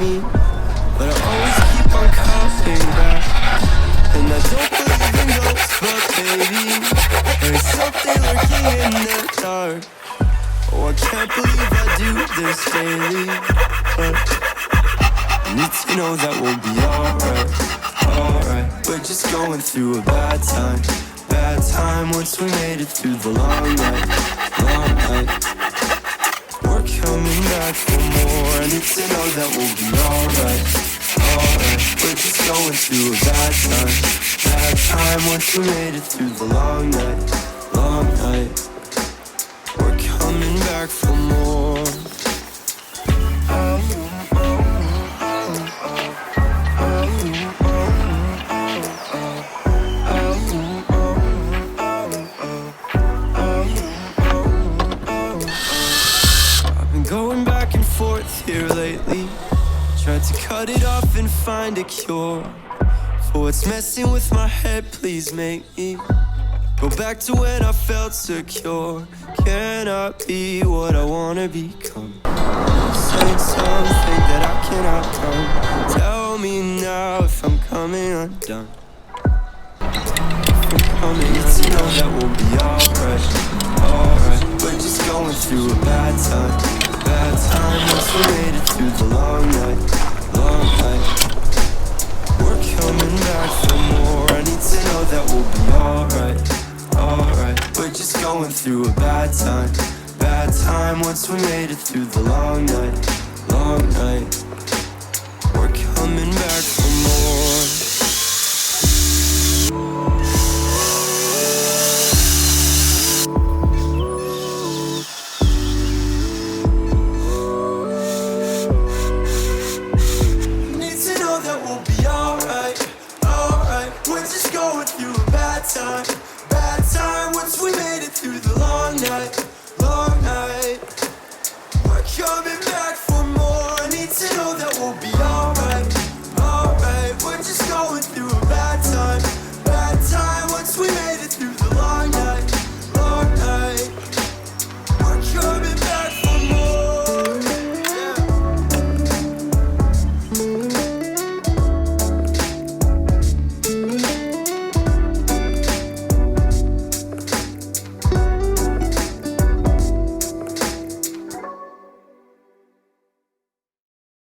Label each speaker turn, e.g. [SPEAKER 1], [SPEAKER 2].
[SPEAKER 1] me, but I always keep on coming back. And I don't believe in ghosts, but baby, there's something lurking in the dark. Oh, I can't believe I do this daily, but I need to know that we'll be alright, alright. We're just going through a bad time once we made it through the long night, long night. We're coming back for more, I need to know that we'll be alright, alright. We're just going through a bad time once we made it through the long night, long night. We're coming back for more. I've been going back and forth here lately, tried to cut it off and find a cure for what's messing with my head. Please make me go back to when I felt secure. Can I be what I wanna become? Saying something that I cannot come. Tell me now if I'm coming undone. If I'm coming, it's to know that we'll be alright, alright. We're just going through a bad time once we made it through the long night, long night. We're coming back for more, I need to know that we'll be alright, alright. We're just going through a bad time once we made it through the long night, long night. We're coming back for more.